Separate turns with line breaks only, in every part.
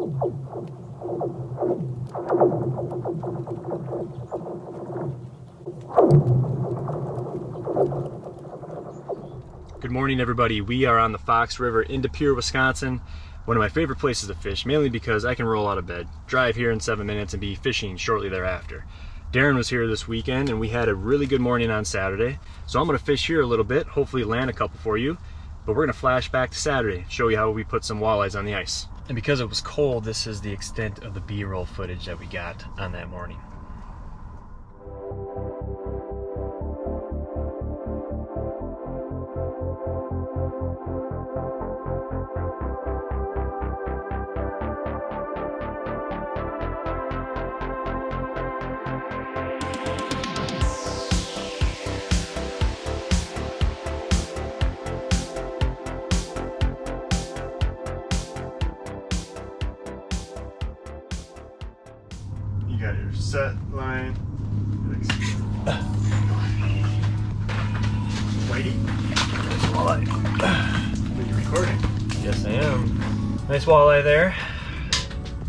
Good morning, everybody. We are on the Fox River in De Pere, Wisconsin. One of my favorite places to fish, mainly because I can roll out of bed, drive here in 7 minutes, and be fishing shortly thereafter. Darren was here this weekend, and we had a really good morning on Saturday. So I'm going to fish here a little bit, hopefully land a couple for you. But we're going to flash back to Saturday, show you how we put some walleyes on the ice. And because it was cold, this is the extent of the B-roll footage that we got on that morning.
You got your set line. Whitey?
Nice walleye.
Are you recording?
Yes, I am. Nice walleye there.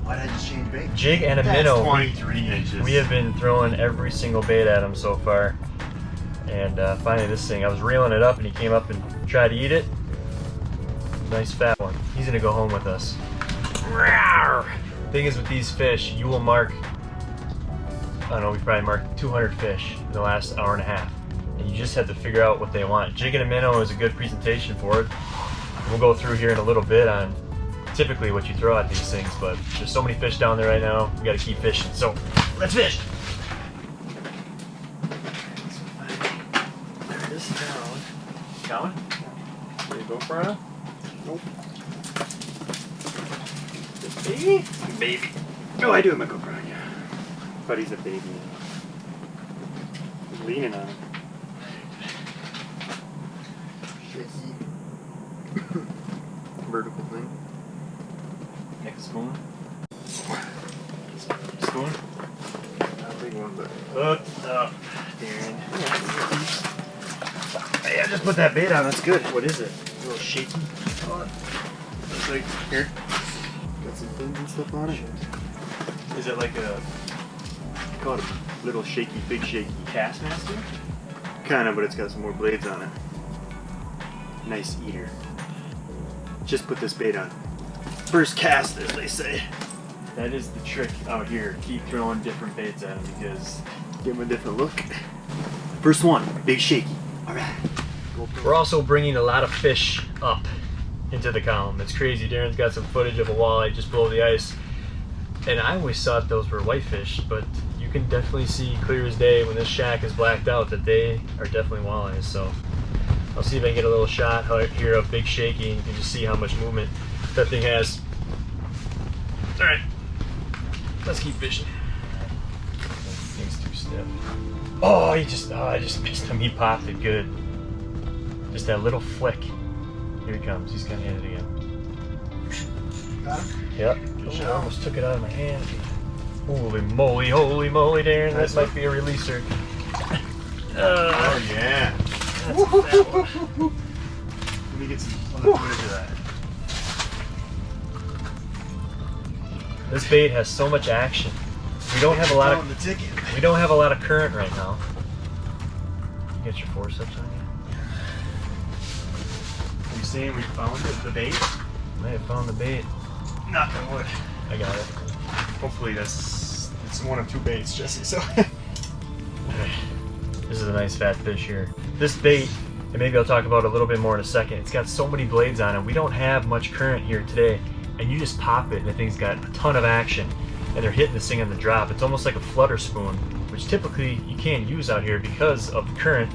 Why did I just change bait?
Jig and a
That's
minnow.
23 inches.
We have been throwing every single bait at him so far. And finally this thing, I was reeling it up and he came up and tried to eat it. Nice fat one. He's gonna go home with us. Thing is with these fish, you will mark, I don't know, we probably marked 200 fish in the last hour and a half. And you just have to figure out what they want. Jig and a minnow is a good presentation for it. We'll go through here in a little bit on typically what you throw at these things, but there's so many fish down there right now, we gotta keep fishing. So, let's fish! There it is down. Got one? There you go, Brian. Nope. Baby?
Baby. Oh, I do have my GoPro on, yeah. But he's a baby. I'm leaning on him. Vertical thing.
Next spoon.
Spoon? Not a big one, but.
Hooked up, Darren.
Hey, I just put that bait on, that's good.
What is it? A little shaky?
It's like, here. Got some fins and stuff on it.
Is it like a
Call it a little shaky, big shaky.
Castmaster?
Kinda, but it's got some more blades on it. Nice eater. Just put this bait on. First cast, as they say.
That is the trick out here. Keep throwing different baits at them because
Give him a different look. First one, big shaky. Alright.
we're also bringing a lot of fish up into the column. It's crazy. Darren's got some footage of a walleye just below the ice. And I always thought those were whitefish, but you can definitely see clear as day when this shack is blacked out that they are definitely walleyes. So I'll see if I can get a little shot here of big shaky and you can just see how much movement that thing has. Alright, let's keep fishing. That thing's too stiff. Oh, I just missed him. He popped it good. Just that little flick. Here he comes. He's gonna hit it again.
Got him?
Yep.
Good
Oh,
shot.
I almost took it out of my hand. Holy moly, Darren.
Nice
That might be a releaser.
Oh, yeah.
That's a fat one.
Let me get some other footage of that.
This bait has so much action. We don't have a lot of
the ticket.
we don't have a lot of current right now. You get your forceps on you?
Are you saying we found the bait?
May have found the bait.
Knock on wood.
I got it.
Hopefully it's one of two baits, Jesse, so.
This is a nice fat fish here. This bait, and maybe I'll talk about it a little bit more in a second, it's got so many blades on it. We don't have much current here today, and you just pop it and the thing's got a ton of action, and they're hitting this thing on the drop. It's almost like a flutter spoon, which typically you can't use out here because of the current.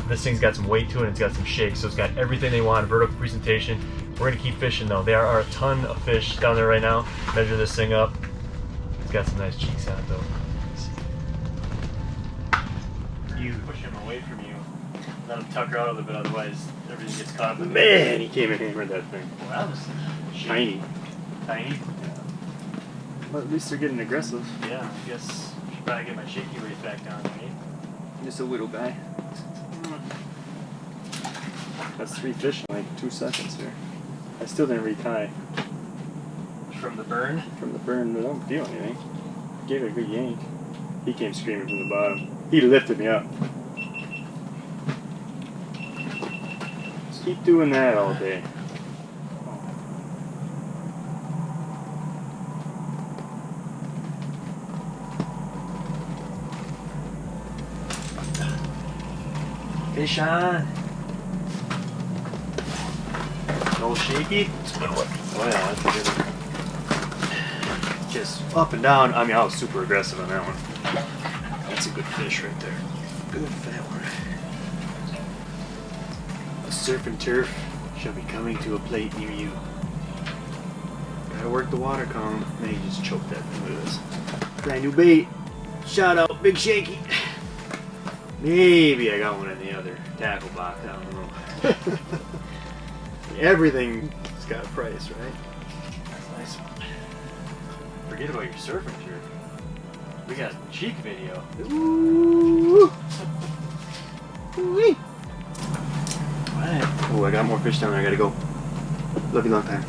This thing's got some weight to it and it's got some shake, so it's got everything they want, vertical presentation. We're gonna keep fishing though. There are a ton of fish down there right now. Measure this thing up. It's got some nice cheeks on it though. You push him away from you. Let him tucker out a little bit, otherwise everything gets caught up in
Man, he came and hammered that thing.
Wow, this is
Shiny.
tiny.
But at least they're getting aggressive.
Yeah, I guess I should probably get my shaky weight back down, right?
Just a little guy. That's 3 fish in like 2 seconds here. I still didn't retie.
from the burn?
From the burn, but I don't feel anything. Gave it a good yank. He came screaming from the bottom. He lifted me up. Just keep doing that all day.
Fish on. No shaky. It's a good one.
Oh yeah, that's a good one. Just up and down. I mean, I was super aggressive on that one. That's a good fish right there. Good fat one. A surf and turf shall be coming to a plate near you. Gotta work the water column. Man, you just choked that thing with this. Brand new bait. Shout out, Big Shaky. Maybe I got one in the other tackle box. I don't know. Everything's got a price, right?
That's a nice one. Forget about your surfing shirt. We got a cheek video.
Ooh. Ooh-wee. Alright. Oh, I got more fish down there. I gotta go. Love you long time.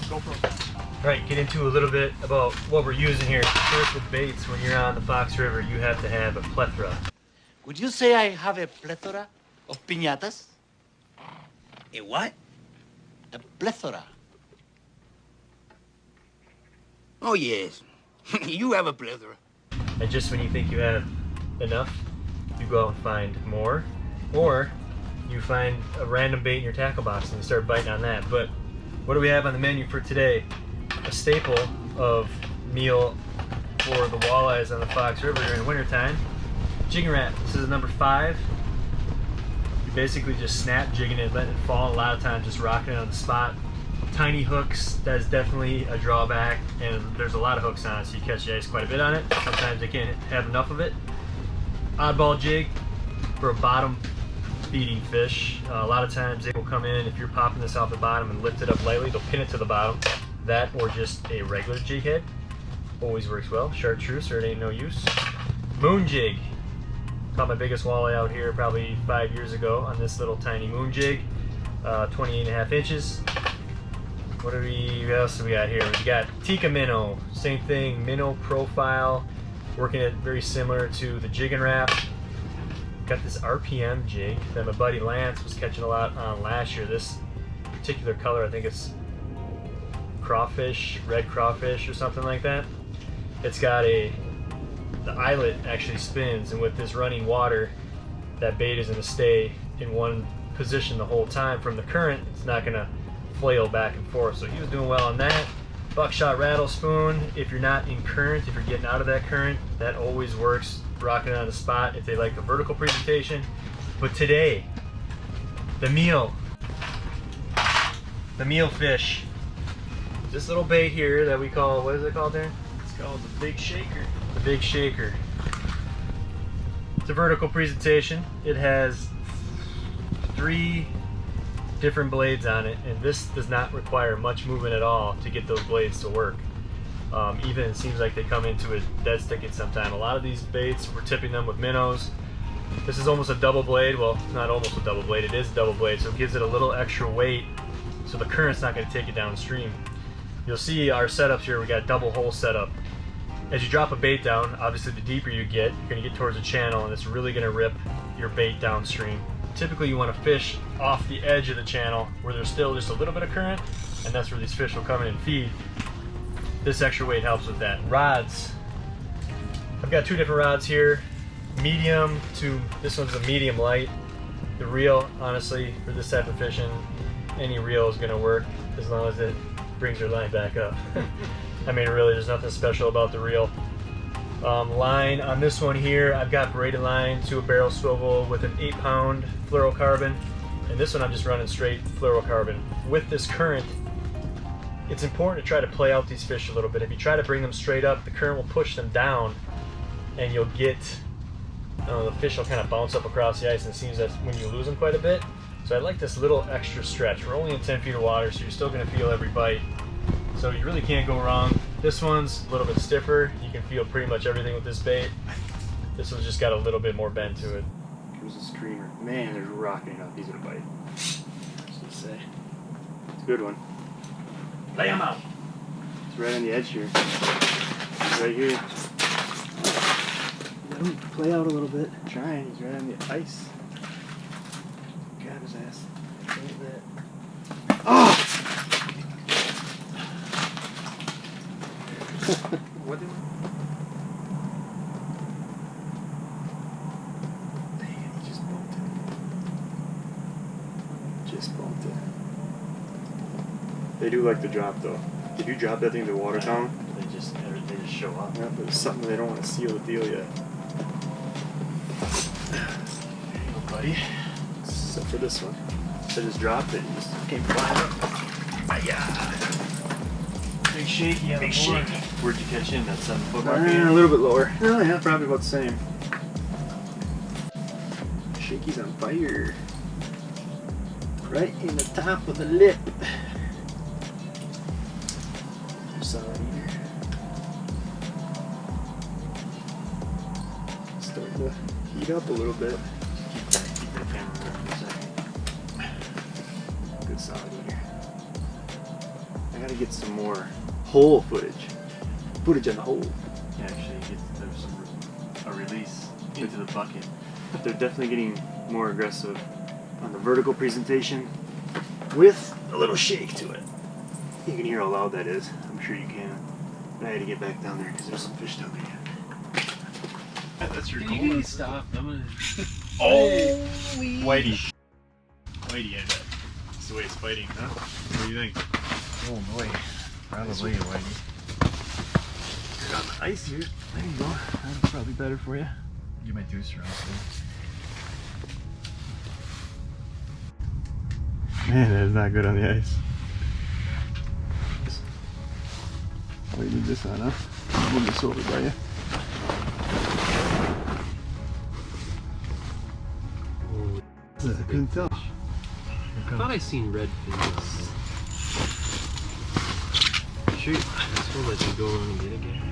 GoPro. Alright, get into a little bit about what we're using here. First with baits, when you're on the Fox River, you have to have a plethora.
Would you say I have a plethora of piñatas?
A what?
A plethora.
Oh, yes. You have a plethora.
And just when you think you have enough, you go out and find more. Or you find a random bait in your tackle box and you start biting on that. But what do we have on the menu for today? A staple of meal for the walleyes on the Fox River during wintertime. Jigging wrap. This is number 5. You basically just snap jigging it, letting it fall. A lot of times just rocking it on the spot. Tiny hooks, that is definitely a drawback, and there's a lot of hooks on it, so you catch the ice quite a bit on it. Sometimes they can't have enough of it. Oddball jig for a bottom feeding fish. A lot of times they will come in, if you're popping this off the bottom and lift it up lightly, they'll pin it to the bottom. That or just a regular jig head. Always works well. Chartreuse or it ain't no use. Moon jig. Caught my biggest walleye out here probably 5 years ago on this little tiny moon jig. 28.5 inches. What else do we got here? We got Tikka minnow. Same thing, minnow profile. Working it very similar to the jig and wrap. Got this RPM jig that my buddy Lance was catching a lot on last year. This particular color, I think it's crawfish, red crawfish or something like that. It's got the eyelet actually spins, and with this running water, that bait is going to stay in one position the whole time. From the current, it's not going to flail back and forth. So he was doing well on that. Buckshot rattle spoon. If you're not in current, if you're getting out of that current, that always works. Rocking it on the spot if they like the vertical presentation. But today, the meal fish. This little bait here that we call, what is it called there?
It's called the Big Shaker.
The Big Shaker. It's a vertical presentation. It has 3 different blades on it, and this does not require much movement at all to get those blades to work. Even it seems like they come into it dead sticking sometime. A lot of these baits, we're tipping them with minnows. This is almost a double blade. Well, not almost a double blade, it is a double blade, so it gives it a little extra weight so the current's not going to take it downstream. You'll see our setups here, we got double hole setup. As you drop a bait down, obviously the deeper you get, you're going to get towards the channel, and it's really going to rip your bait downstream. Typically you want to fish off the edge of the channel where there's still just a little bit of current, and that's where these fish will come in and feed. This extra weight helps with that. Rods. I've got 2 different rods here. Medium to, this one's a medium light. The reel, honestly, for this type of fishing, any reel is going to work as long as it brings your line back up. I mean, really, there's nothing special about the reel. Line on this one here, I've got braided line to a barrel swivel with an 8-pound fluorocarbon, and this one I'm just running straight fluorocarbon. With this current, it's important to try to play out these fish a little bit. If you try to bring them straight up, the current will push them down, and you'll get, the fish will kind of bounce up across the ice, and it seems that's when you lose them quite a bit. So I like this little extra stretch. We're only in 10 feet of water, so you're still going to feel every bite. So you really can't go wrong. This one's a little bit stiffer. You can feel pretty much everything with this bait. This one's just got a little bit more bend to it.
Here's a screamer. Man, they're rocking it up. He's gonna bite. What's it say? It's a good one.
Lay 'em out.
right on the edge here. He's right here. Let him play out a little bit. Trying. He's right on the ice. Grab his ass. Like that. Oh! What did Dang it, he just bumped it. Just bumped it. They do like to drop though. If you drop that thing to the water column,
They just show up.
yeah, but it's something they don't want to seal the deal yet.
There you go, buddy.
Except for this one. So I just dropped it and just came flying up. Yeah.
Big shaky on
Big
the board.
shaky.
Where'd you catch in? That 7 foot mark?
A little bit lower. Oh yeah, probably about the same. Shaky's on fire. Right in the top of the lip. Solid eater. Starting to heat up a little bit.
Keep that camera there for a second.
Good solid eater. I gotta get some more hole footage. Footage on the hole.
Yeah, actually, there's a release into the bucket.
They're definitely getting more aggressive on the vertical presentation with a little shake to it. You can hear how loud that is. I'm sure you can. But I had to get back down there because there's some fish down there.
That's your
You
goal.
can stop. I'm gonna.
Oh! Whitey. Whitey, I bet. That's the way it's fighting, huh? What do you think?
Oh boy.
Probably Whitey.
Get on the ice here. There you go. That's probably better for you.
Get my deuce around,
Man, that is not good on the ice. Oh, you need this on, huh? Move this over by you. I couldn't tell.
I thought I seen red fins. Sure, this will let you go around and get again.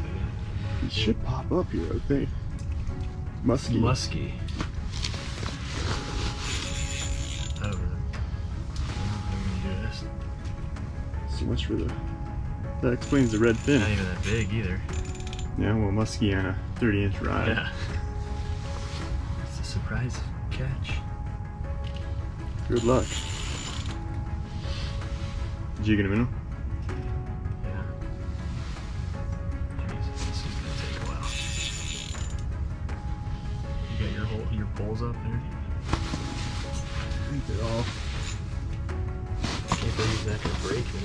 It should pop up here, I think. Musky.
Musky. I don't know. I'm gonna do this.
So much for the. That explains the red fin.
Not even that big either.
Yeah, well, musky on a 30-inch rod.
Yeah. It's a surprise catch.
Good luck. Did you get a minnow?
Yeah. Jesus, this is gonna take a while. You got your poles up there?
I think they're all.
Can't believe that could break me.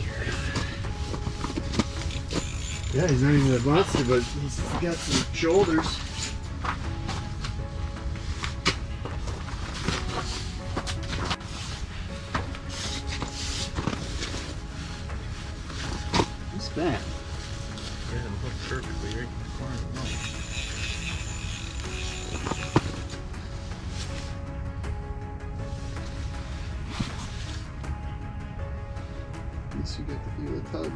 Yeah, he's not even that monster, but he's got some shoulders. He's fat.
Yeah, it looks perfectly right in the corner of the mouth.
At least you get to feel the tug.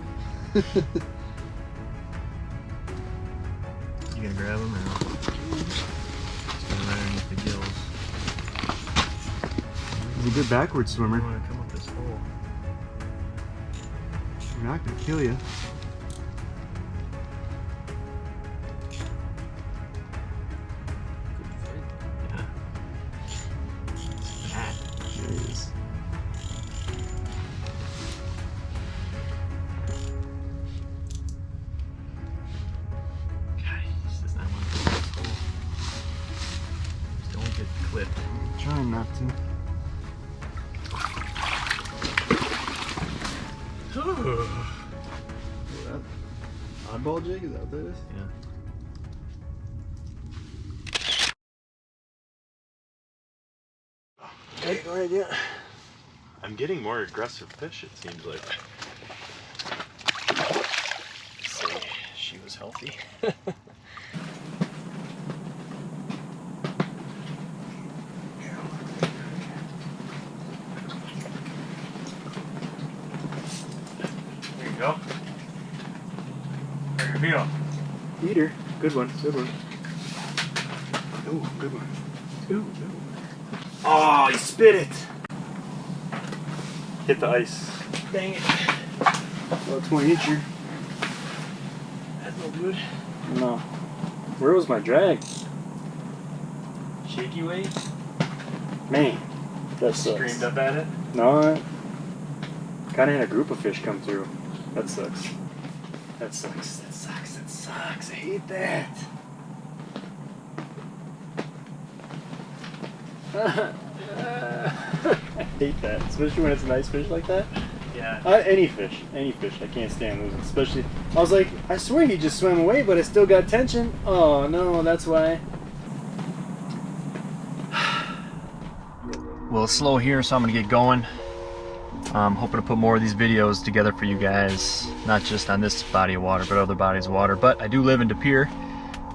You gonna grab him or no? Just gonna right underneath the gills.
He's a good backward
I
swimmer.
wanna come up this hole.
We're not gonna kill you.
Yeah. Fat.
There he is.
God, he just does not want to go in this hole. Just don't get clipped.
I'm trying not to. Oddball jig, is that what that is?
Yeah.
Okay, go ahead, yeah.
I'm getting more aggressive fish, it seems like. Say she was healthy. There you go. There you go.
Eater. Good one, good one. Oh, good one. Ooh, good one. Oh, he spit it! Hit the ice. Dang it. About 20 incher.
dude?
No. Where was my drag?
Shaky weight?
Man, that sucks.
Screamed up at it?
No, I kind of had a group of fish come through. That sucks. That sucks. That sucks. That sucks. I hate that. I hate that, especially when it's a nice fish like that.
Yeah.
Any fish, I can't stand losing. Especially, I was like, I swear he just swam away, but I still got tension. Oh no, that's why.
Well, it's slow here, so I'm gonna get going. I'm hoping to put more of these videos together for you guys, not just on this body of water, but other bodies of water. But I do live in De Pere,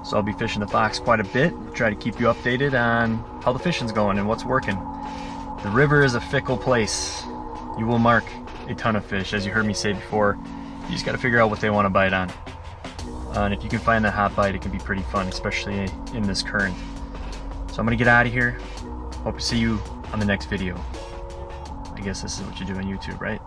so I'll be fishing the Fox quite a bit. Try to keep you updated on how the fishing's going and what's working. The river is a fickle place. You will mark a ton of fish, as you heard me say before. You just got to figure out what they want to bite on. And if you can find that hot bite, it can be pretty fun, especially in this current. So I'm gonna get out of here. Hope to see you on the next video. I guess this is what you do on YouTube, right?